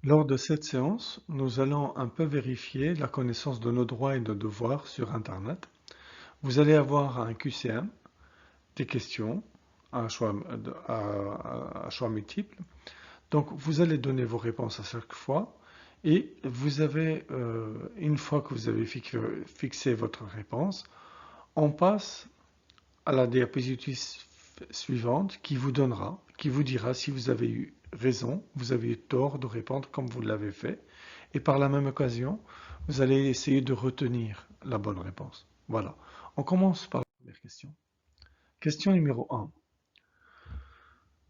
Lors de cette séance, nous allons un peu vérifier la connaissance de nos droits et de devoirs sur Internet. Vous allez avoir un QCM, des questions, un choix, un choix multiple. Donc, vous allez donner vos réponses à chaque fois. Et vous avez, une fois que vous avez fixé votre réponse, on passe à la diapositive suivante qui vous dira si vous avez eu raison, vous avez eu tort de répondre comme vous l'avez fait. Et par la même occasion, vous allez essayer de retenir la bonne réponse. Voilà. On commence par la première question. Question numéro 1.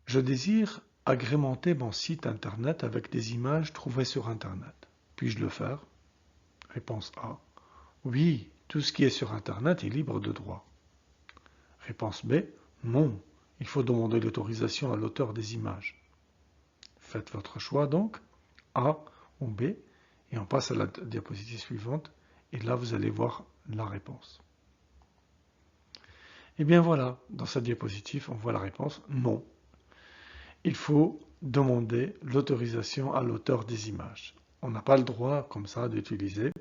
Je désire agrémenter mon site internet avec des images trouvées sur internet. Puis-je le faire? Réponse A. Oui, tout ce qui est sur internet est libre de droit. Réponse B. Non, il faut demander l'autorisation à l'auteur des images. Faites votre choix donc, A ou B, et on passe à la diapositive suivante, et là vous allez voir la réponse. Et bien voilà, dans cette diapositive, on voit la réponse non. Il faut demander l'autorisation à l'auteur des images. On n'a pas le droit, comme ça, d'utiliser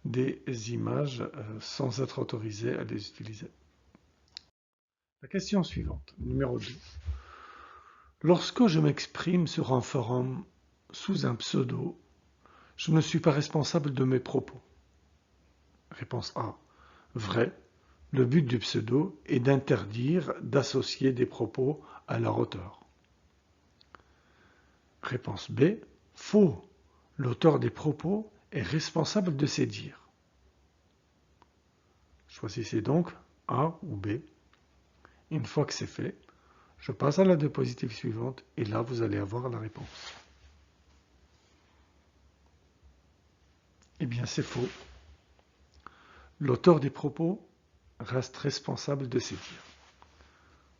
des images sans être autorisé à les utiliser. La question suivante, numéro 2. Lorsque je m'exprime sur un forum sous un pseudo, je ne suis pas responsable de mes propos. Réponse A. Vrai. Le but du pseudo est d'interdire d'associer des propos à leur auteur. Réponse B. Faux. L'auteur des propos est responsable de ses dires. Choisissez donc A ou B. Une fois que c'est fait, je passe à la diapositive suivante et là vous allez avoir la réponse. Eh bien c'est faux. L'auteur des propos reste responsable de ses dires.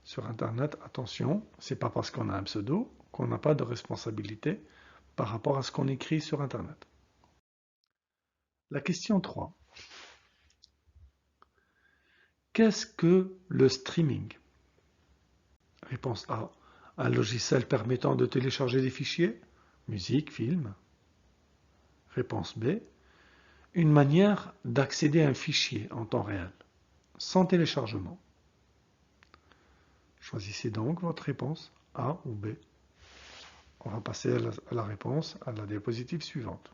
Sur Internet, attention, c'est pas parce qu'on a un pseudo qu'on n'a pas de responsabilité par rapport à ce qu'on écrit sur Internet. La question 3. Qu'est-ce que le streaming? Réponse A. Un logiciel permettant de télécharger des fichiers, musique, film. Réponse B. Une manière d'accéder à un fichier en temps réel, sans téléchargement. Choisissez donc votre réponse A ou B. On va passer à la réponse, à la diapositive suivante.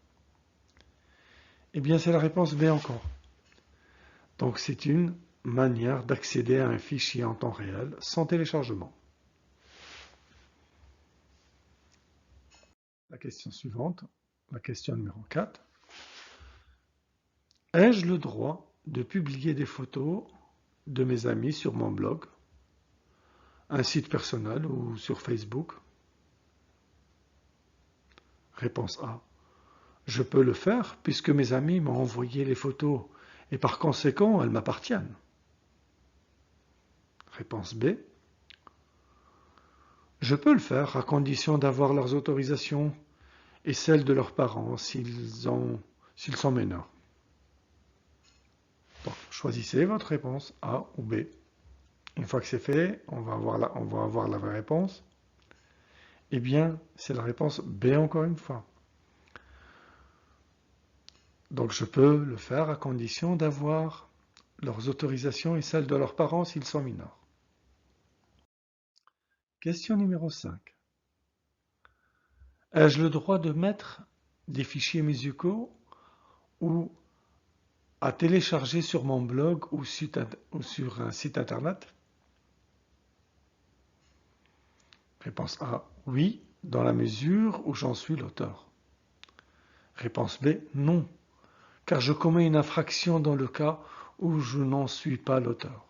Eh bien, c'est la réponse B encore. Donc, c'est une manière d'accéder à un fichier en temps réel sans téléchargement. La question suivante, la question numéro 4. Ai-je le droit de publier des photos de mes amis sur mon blog, un site personnel ou sur Facebook? Réponse A. Je peux le faire puisque mes amis m'ont envoyé les photos et par conséquent elles m'appartiennent. Réponse B. Je peux le faire à condition d'avoir leurs autorisations et celles de leurs parents s'ils sont mineurs. Donc, choisissez votre réponse A ou B. Une fois que c'est fait, on va avoir la vraie réponse. Eh bien, c'est la réponse B encore une fois. Donc, je peux le faire à condition d'avoir leurs autorisations et celles de leurs parents s'ils sont mineurs. Question numéro 5. Ai-je le droit de mettre des fichiers musicaux ou à télécharger sur mon blog ou sur un site internet? Réponse A, oui, dans la mesure où j'en suis l'auteur. Réponse B, non, car je commets une infraction dans le cas où je n'en suis pas l'auteur,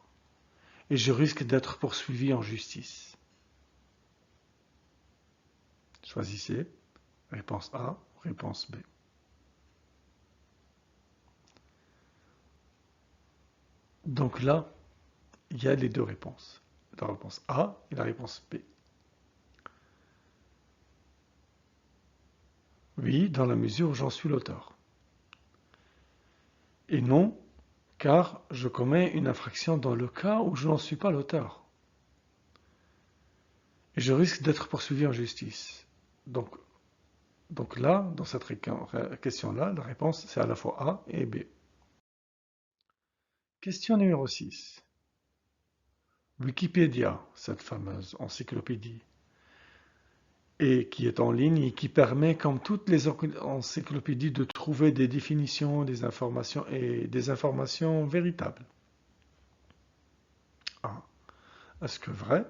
et je risque d'être poursuivi en justice. Choisissez, réponse A, réponse B. Donc là, il y a les deux réponses, la réponse A et la réponse B. Oui, dans la mesure où j'en suis l'auteur. Et non, car je commets une infraction dans le cas où je n'en suis pas l'auteur. Et je risque d'être poursuivi en justice. Donc, Donc là, dans cette question-là, la réponse c'est à la fois A et B. Question numéro 6. Wikipédia, cette fameuse encyclopédie, et qui est en ligne et qui permet, comme toutes les encyclopédies, de trouver des définitions, des informations et des informations véritables. A. Est-ce que vrai?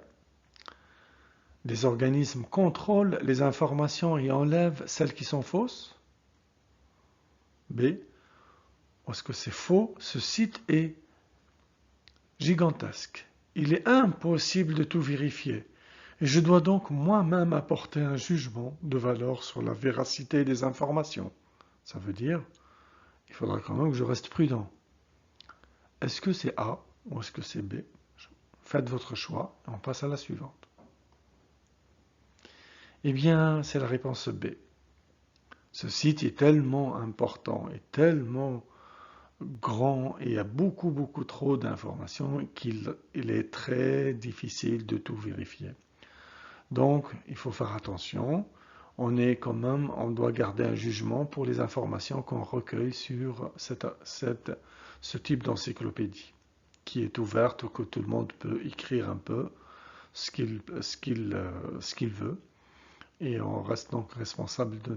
Des organismes contrôlent les informations et enlèvent celles qui sont fausses? B. Est-ce que c'est faux? Ce site est gigantesque. Il est impossible de tout vérifier. Et je dois donc moi-même apporter un jugement de valeur sur la véracité des informations. Ça veut dire, il faudra quand même que je reste prudent. Est-ce que c'est A ou est-ce que c'est B? Faites votre choix et on passe à la suivante. Eh bien, c'est la réponse B. Ce site est tellement important et tellement grand et il y a beaucoup trop d'informations qu'il est très difficile de tout vérifier. Donc, il faut faire attention. On doit garder un jugement pour les informations qu'on recueille sur ce type d'encyclopédie, qui est ouverte, que tout le monde peut écrire un peu ce qu'il veut. Et on reste donc responsable de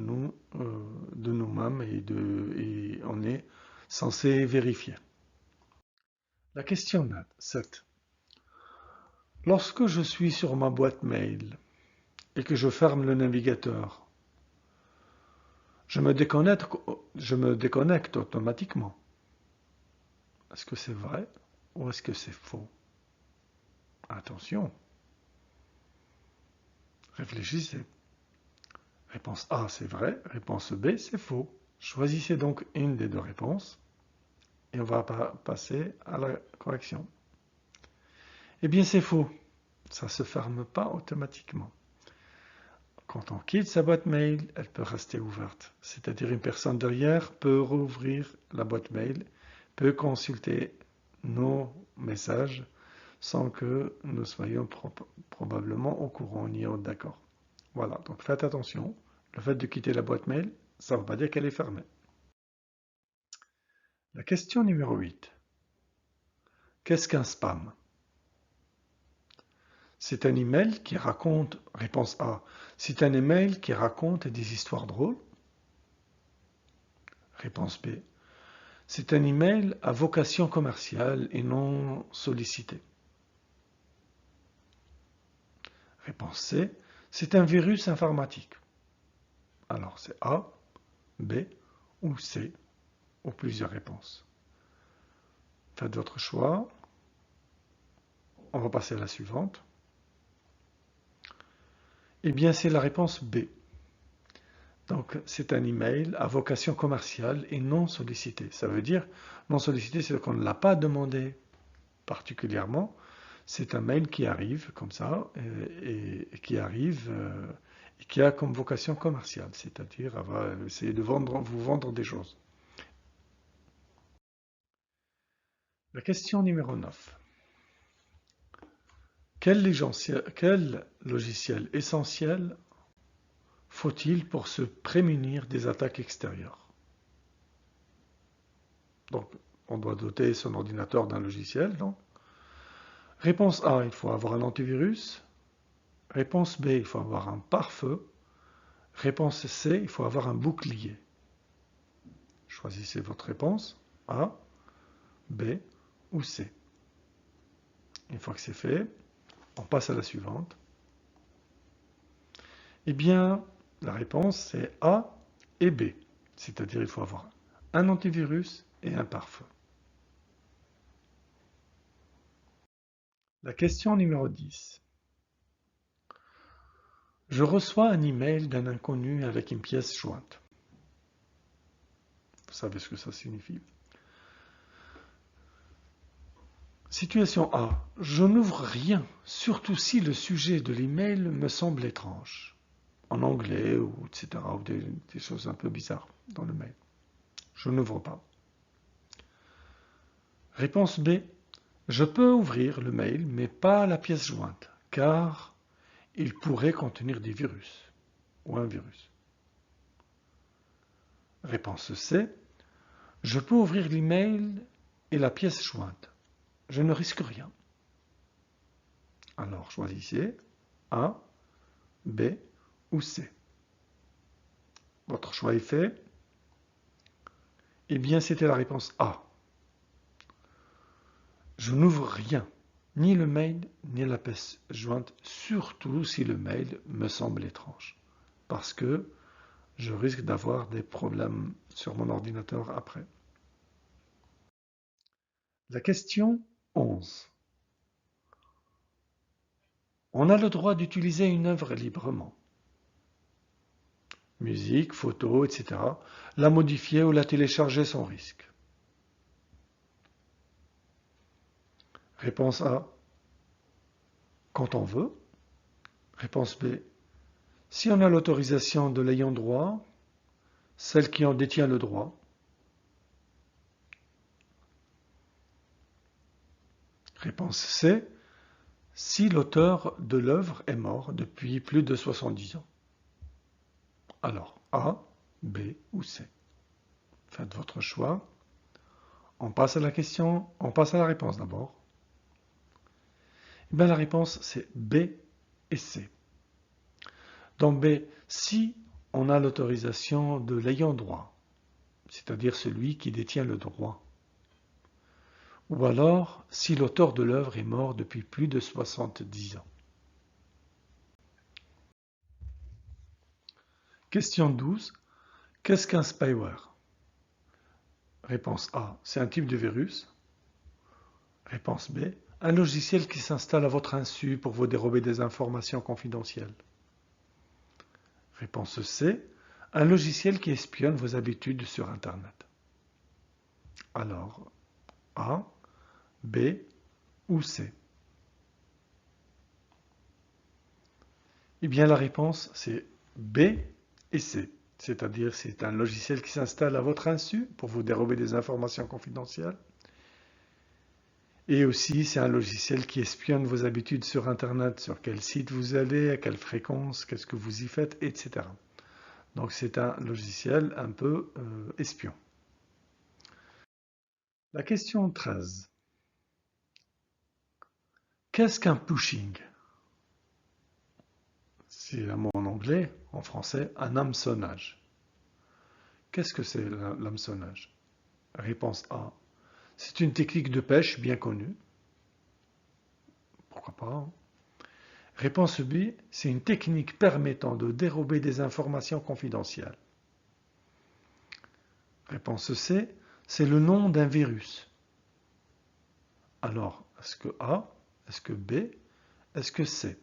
nous-mêmes et on est censé vérifier. La question 7. Lorsque je suis sur ma boîte mail et que je ferme le navigateur, je me déconnecte automatiquement. Est-ce que c'est vrai ou est-ce que c'est faux? Attention. Réfléchissez. Réponse A, c'est vrai. Réponse B, c'est faux. Choisissez donc une des deux réponses et on va passer à la correction. Eh bien, c'est faux. Ça ne se ferme pas automatiquement. Quand on quitte sa boîte mail, elle peut rester ouverte. C'est-à-dire une personne derrière peut rouvrir la boîte mail, peut consulter nos messages sans que nous soyons probablement au courant ni d'accord. Voilà, donc faites attention. Le fait de quitter la boîte mail, ça ne veut pas dire qu'elle est fermée. La question numéro 8. Qu'est-ce qu'un spam? C'est un email qui raconte, réponse A, c'est un email qui raconte des histoires drôles. Réponse B, c'est un email à vocation commerciale et non sollicité. Réponse C, c'est un virus informatique. Alors c'est A, B ou C, ou plusieurs réponses. Faites votre choix. On va passer à la suivante. Eh bien, c'est la réponse B. Donc, c'est un email à vocation commerciale et non sollicité. Ça veut dire, non sollicité, c'est qu'on ne l'a pas demandé particulièrement. C'est un mail qui arrive comme ça et qui arrive et qui a comme vocation commerciale, c'est-à-dire elle va essayer de vous vendre des choses. La question numéro 9. Quel logiciel essentiel faut-il pour se prémunir des attaques extérieures? Donc, on doit doter son ordinateur d'un logiciel. Donc. Réponse A, il faut avoir un antivirus. Réponse B, il faut avoir un pare-feu. Réponse C, il faut avoir un bouclier. Choisissez votre réponse, A, B ou C. Une fois que c'est fait, on passe à la suivante. Eh bien, la réponse c'est A et B. C'est-à-dire il faut avoir un antivirus et un pare-feu. La question numéro 10. Je reçois un email d'un inconnu avec une pièce jointe. Vous savez ce que ça signifie. Situation A. Je n'ouvre rien, surtout si le sujet de l'email me semble étrange. En anglais, ou etc. ou des choses un peu bizarres dans le mail. Je n'ouvre pas. Réponse B. Je peux ouvrir le mail, mais pas la pièce jointe, car il pourrait contenir des virus ou un virus. Réponse C. Je peux ouvrir l'email et la pièce jointe. Je ne risque rien. Alors choisissez A, B ou C. Votre choix est fait. Eh bien, c'était la réponse A. Je n'ouvre rien, ni le mail, ni la pièce jointe, surtout si le mail me semble étrange, parce que je risque d'avoir des problèmes sur mon ordinateur après. La question 11. On a le droit d'utiliser une œuvre librement. Musique, photos, etc. La modifier ou la télécharger sans risque. Réponse A. Quand on veut. Réponse B. Si on a l'autorisation de l'ayant droit, celle qui en détient le droit. Réponse C. Si l'auteur de l'œuvre est mort depuis plus de 70 ans. Alors, A, B ou C. Faites votre choix. On passe à la question, on passe à la réponse d'abord. Eh bien, la réponse, c'est B et C. Dans B, si on a l'autorisation de l'ayant droit, c'est-à-dire celui qui détient le droit, ou alors si l'auteur de l'œuvre est mort depuis plus de 70 ans. Question 12. Qu'est-ce qu'un spyware? Réponse A. C'est un type de virus. Réponse B. Un logiciel qui s'installe à votre insu pour vous dérober des informations confidentielles. Réponse C. Un logiciel qui espionne vos habitudes sur Internet. Alors, A, B ou C? Eh bien, la réponse, c'est B et C. C'est-à-dire, c'est un logiciel qui s'installe à votre insu pour vous dérober des informations confidentielles. Et aussi, c'est un logiciel qui espionne vos habitudes sur Internet, sur quel site vous allez, à quelle fréquence, qu'est-ce que vous y faites, etc. Donc, c'est un logiciel un peu espion. La question 13. Qu'est-ce qu'un pushing? C'est un mot en anglais, en français, un hameçonnage. Qu'est-ce que c'est l'hameçonnage? Réponse A. C'est une technique de pêche bien connue. Pourquoi pas, hein? Réponse B. C'est une technique permettant de dérober des informations confidentielles. Réponse C. C'est le nom d'un virus. Alors, est-ce que A? Est-ce que B? Est-ce que C?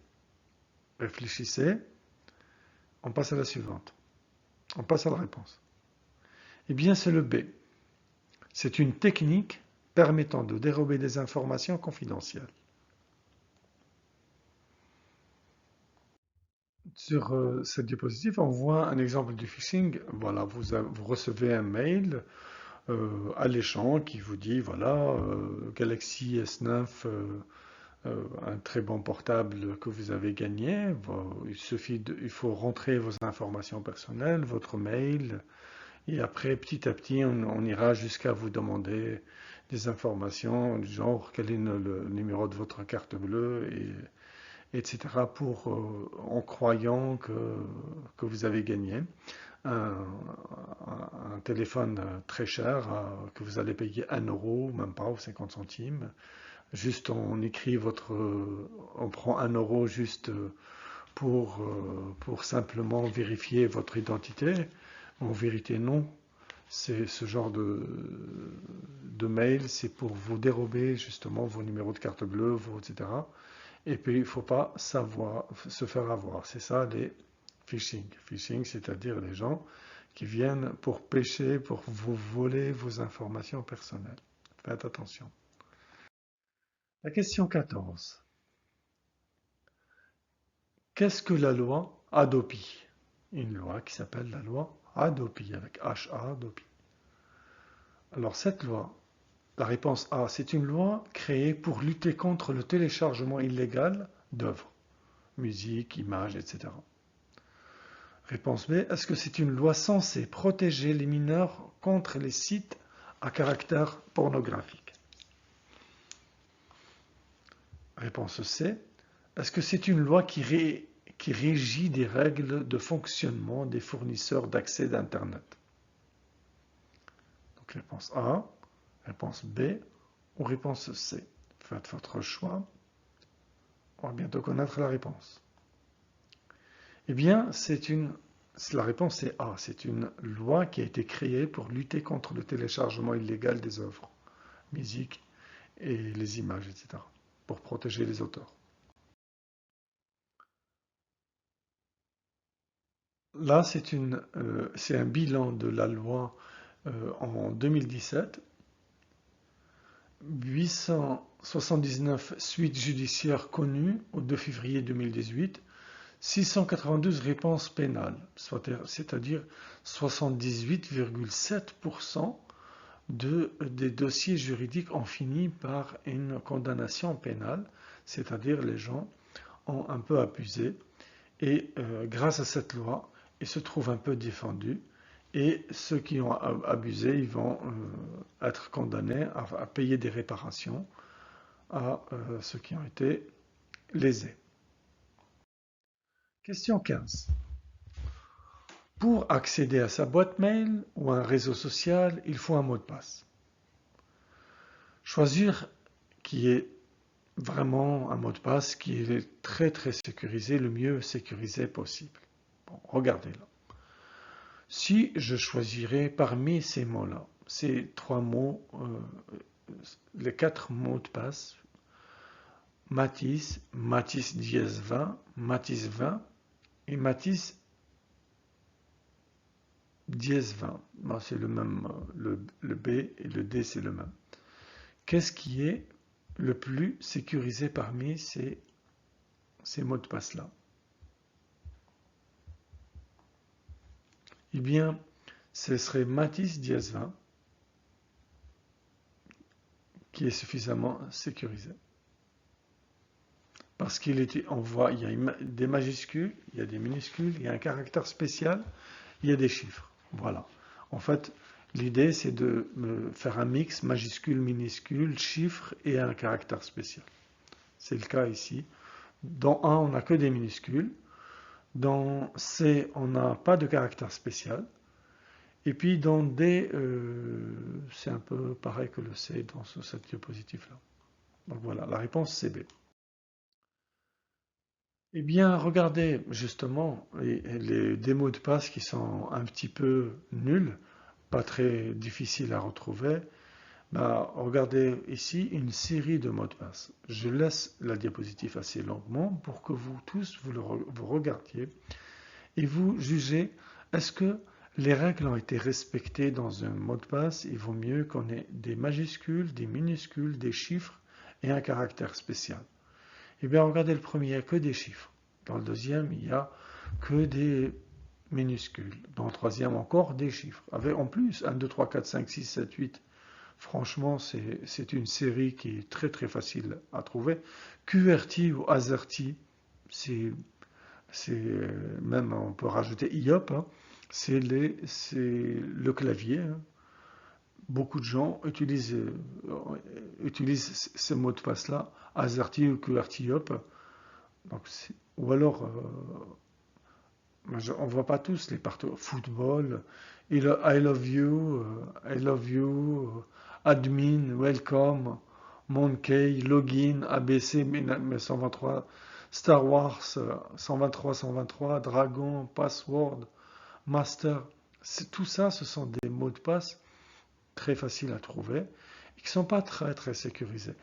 Réfléchissez. On passe à la suivante. On passe à la réponse. Eh bien, c'est le B. C'est une technique permettant de dérober des informations confidentielles. Sur cette diapositive, on voit un exemple du phishing. Voilà, vous recevez un mail alléchant qui vous dit, voilà, Galaxy S9, un très bon portable que vous avez gagné. Bon, il faut rentrer vos informations personnelles, votre mail, et après, petit à petit, on ira jusqu'à vous demander des informations du genre quel est le numéro de votre carte bleue, etc. En croyant que vous avez gagné un, un téléphone très cher que vous allez payer 1 euro, même pas, ou 50 centimes. Juste, on prend 1 euro juste pour simplement vérifier votre identité. En vérité, non. C'est ce genre de mail, c'est pour vous dérober justement vos numéros de carte bleue, etc. Et puis, il ne faut pas se faire avoir. C'est ça les phishing. Phishing, c'est-à-dire les gens qui viennent pour pêcher, pour vous voler vos informations personnelles. Faites attention. La question 14. Qu'est-ce que la loi Hadopi? Une loi qui s'appelle la loi Hadopi, avec H-A, Hadopi. Alors cette loi, la réponse A, c'est une loi créée pour lutter contre le téléchargement illégal d'œuvres, musique, images, etc. Réponse B. Est-ce que c'est une loi censée protéger les mineurs contre les sites à caractère pornographique? Réponse C. Est-ce que c'est une loi qui régit des règles de fonctionnement des fournisseurs d'accès d'Internet? Donc réponse A, réponse B ou réponse C. Faites votre choix. On va bientôt connaître la réponse. Eh bien, la réponse est A. C'est une loi qui a été créée pour lutter contre le téléchargement illégal des œuvres, musique et les images, etc., pour protéger les auteurs. Là, c'est un bilan de la loi en 2017. 879 suites judiciaires connues au 2 février 2018, 692 réponses pénales, c'est-à-dire 78,7% des dossiers juridiques ont fini par une condamnation pénale, c'est-à-dire les gens ont un peu abusé et grâce à cette loi, ils se trouvent un peu défendus et ceux qui ont abusé, ils vont être condamnés à payer des réparations à ceux qui ont été lésés. Question 15. Pour accéder à sa boîte mail ou à un réseau social, il faut un mot de passe. Choisir qui est vraiment un mot de passe qui est très très sécurisé, le mieux sécurisé possible. Bon, regardez là. Si je choisirais parmi ces mots-là, ces trois mots, les quatre mots de passe, Matisse, Matisse dièse 20, Matisse 20 et Matisse dièse 20. Bon, c'est le même, le B et le D c'est le même. Qu'est-ce qui est le plus sécurisé parmi ces mots de passe-là? Eh bien, ce serait Matisse dièse 20 qui est suffisamment sécurisé. Parce qu'il était, on voit, il y a des majuscules, il y a des minuscules, il y a un caractère spécial, il y a des chiffres. Voilà. En fait, l'idée, c'est de faire un mix majuscule, minuscule, chiffres et un caractère spécial. C'est le cas ici. Dans 1, on n'a que des minuscules. Dans C, on n'a pas de caractère spécial. Et puis dans D, c'est un peu pareil que le C dans cette diapositive-là. Donc voilà, la réponse c'est B. Eh bien, regardez justement des mots de passe qui sont un petit peu nuls, pas très difficiles à retrouver. Bah, regardez ici une série de mots de passe. Je laisse la diapositive assez longuement pour que vous tous vous regardiez et vous jugez est-ce que les règles ont été respectées dans un mot de passe. Il vaut mieux qu'on ait des majuscules, des minuscules, des chiffres et un caractère spécial. Eh bien, regardez le premier, il n'y a que des chiffres. Dans le deuxième, il n'y a que des minuscules. Dans le troisième, encore des chiffres. Avec en plus 1, 2, 3, 4, 5, 6, 7, 8. Franchement, c'est une série qui est très très facile à trouver. QWERTY ou AZERTY, c'est même, on peut rajouter IOP, hein, c'est le clavier. Hein. Beaucoup de gens utilisent ces mots de passe-là, AZERTY ou QWERTY IOP. Donc, ou alors, on ne voit pas tous les partout. Football, I love you, admin, welcome, Monkey, login, ABC 123, Star Wars 123, Dragon, password, master. Tout ça, ce sont des mots de passe très faciles à trouver et qui ne sont pas très très sécurisés.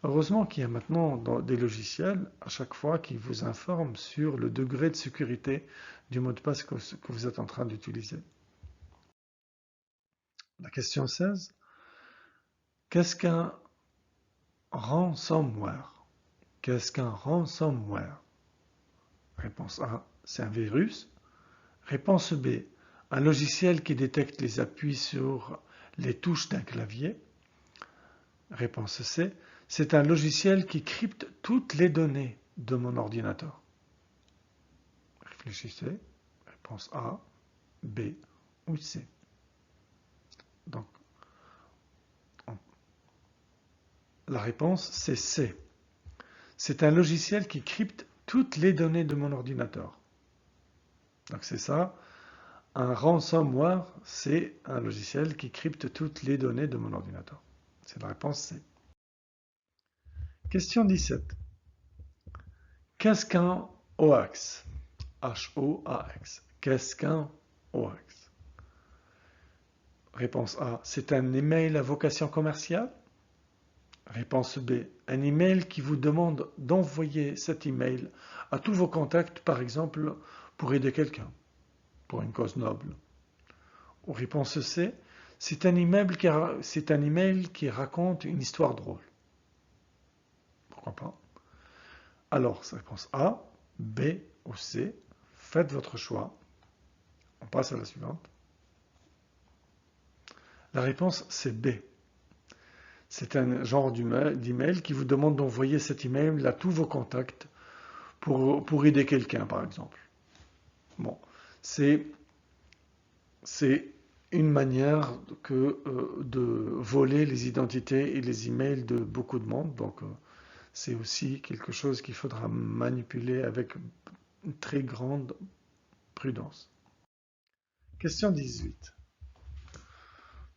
Heureusement qu'il y a maintenant des logiciels à chaque fois qui vous informent sur le degré de sécurité du mot de passe que vous êtes en train d'utiliser. La question 16. Qu'est-ce qu'un ransomware? Qu'est-ce qu'un ransomware? Réponse A, c'est un virus. Réponse B, un logiciel qui détecte les appuis sur les touches d'un clavier. Réponse C, c'est un logiciel qui crypte toutes les données de mon ordinateur. Réfléchissez. Réponse A, B ou C. Donc, la réponse, c'est C. C'est un logiciel qui crypte toutes les données de mon ordinateur. Donc c'est ça, un ransomware, c'est un logiciel qui crypte toutes les données de mon ordinateur. C'est la réponse C. Question 17. Qu'est-ce qu'un hoax? H-O-A-X. Qu'est-ce qu'un hoax? Réponse A, c'est un email à vocation commerciale. Réponse B, un email qui vous demande d'envoyer cet email à tous vos contacts, par exemple, pour aider quelqu'un, pour une cause noble. Ou réponse C, c'est un email qui raconte une histoire drôle. Pourquoi pas? Alors, réponse A, B ou C. Faites votre choix. On passe à la suivante. La réponse, c'est B. C'est un genre d'email qui vous demande d'envoyer cet email à tous vos contacts pour aider quelqu'un, par exemple. Bon, c'est une manière de voler les identités et les emails de beaucoup de monde. Donc, c'est aussi quelque chose qu'il faudra manipuler avec une très grande prudence. Question 18.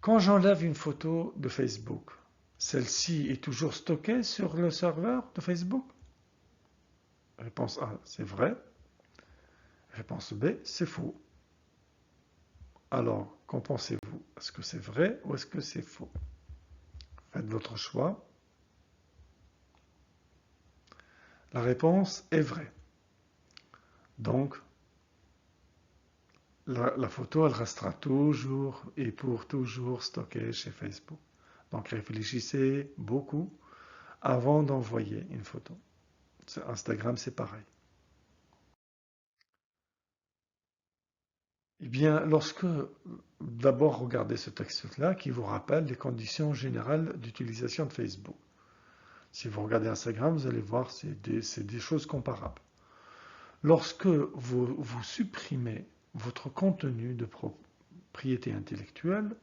Quand j'enlève une photo de Facebook, celle-ci est toujours stockée sur le serveur de Facebook? Réponse A, c'est vrai. Réponse B, c'est faux. Alors, qu'en pensez-vous? Est-ce que c'est vrai ou est-ce que c'est faux? Faites votre choix. La réponse est vraie. Donc, la photo, elle restera toujours et pour toujours stockée chez Facebook. Donc, réfléchissez beaucoup avant d'envoyer une photo. Instagram, c'est pareil. Eh bien, d'abord regardez ce texte-là qui vous rappelle les conditions générales d'utilisation de Facebook. Si vous regardez Instagram, vous allez voir, c'est des choses comparables. Lorsque vous supprimez votre contenu de propriété intellectuelle,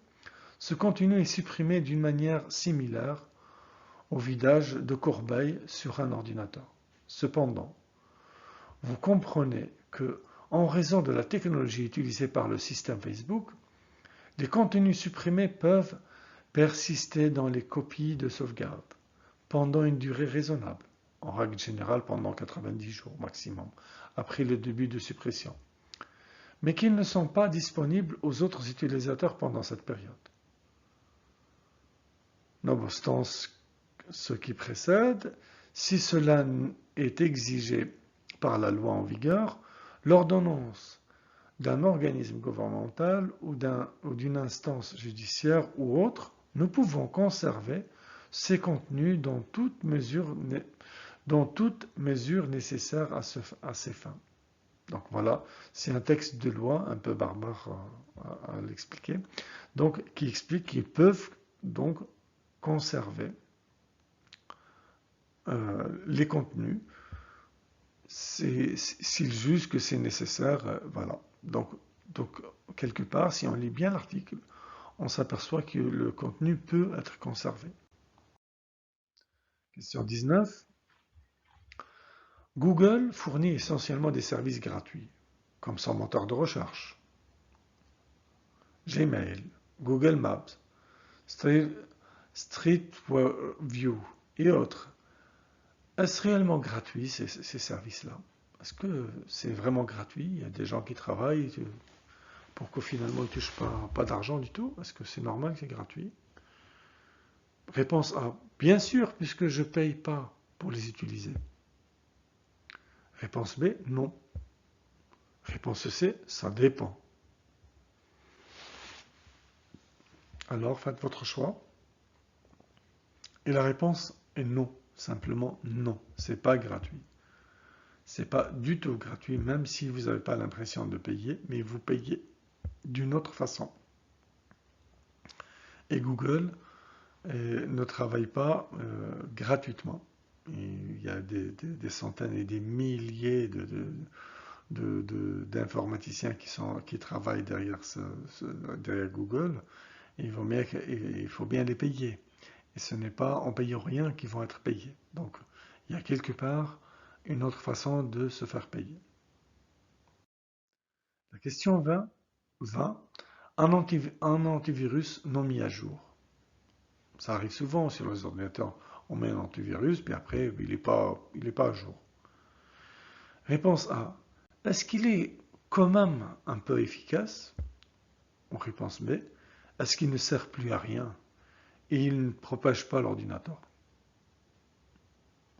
ce contenu est supprimé d'une manière similaire au vidage de corbeille sur un ordinateur. Cependant, vous comprenez que, en raison de la technologie utilisée par le système Facebook, les contenus supprimés peuvent persister dans les copies de sauvegarde pendant une durée raisonnable, en règle générale pendant 90 jours maximum, après le début de suppression, mais qu'ils ne sont pas disponibles aux autres utilisateurs pendant cette période. Nonobstant ce qui précède, si cela est exigé par la loi en vigueur, l'ordonnance d'un organisme gouvernemental ou d'une instance judiciaire ou autre, nous pouvons conserver ces contenus dans toute mesure nécessaire à ces fins. Donc voilà, c'est un texte de loi un peu barbare à l'expliquer, donc qui explique qu'ils peuvent donc conserver les contenus s'ils jugent que c'est nécessaire. Voilà. Donc, quelque part, si on lit bien l'article, on s'aperçoit que le contenu peut être conservé. Question 19. Google fournit essentiellement des services gratuits, comme son moteur de recherche, Gmail, Google Maps, Street View et autres. Est-ce réellement gratuit ces services-là? Est-ce que c'est vraiment gratuit? Il y a des gens qui travaillent pour que finalement ils ne touchent pas d'argent du tout. Est-ce que c'est normal que c'est gratuit? Réponse A. Bien sûr, puisque je ne paye pas pour les utiliser. Réponse B. Non. Réponse C. Ça dépend. Alors, faites votre choix. Et la réponse est non. Simplement non. C'est pas gratuit. C'est pas du tout gratuit, même si vous n'avez pas l'impression de payer, mais vous payez d'une autre façon. Et Google ne travaille pas gratuitement. Et il y a des centaines et des milliers d'informaticiens qui travaillent derrière Google. Il faut bien les payer. Et ce n'est pas en payant rien qu'ils vont être payés. Donc, il y a quelque part une autre façon de se faire payer. La question 20. Un antivirus non mis à jour. Ça arrive souvent sur les ordinateurs. On met un antivirus, puis après, il n'est pas à jour. Réponse A. Est-ce qu'il est quand même un peu efficace? Ou réponse B. Est-ce qu'il ne sert plus à rien et il ne propage pas l'ordinateur?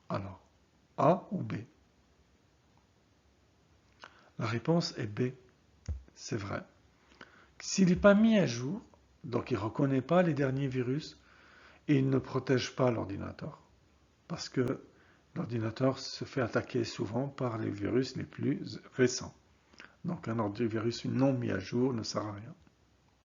Alors, A ou B? La réponse est B. C'est vrai. S'il n'est pas mis à jour, donc il ne reconnaît pas les derniers virus et il ne protège pas l'ordinateur. Parce que l'ordinateur se fait attaquer souvent par les virus les plus récents. Donc un antivirus non mis à jour ne sert à rien.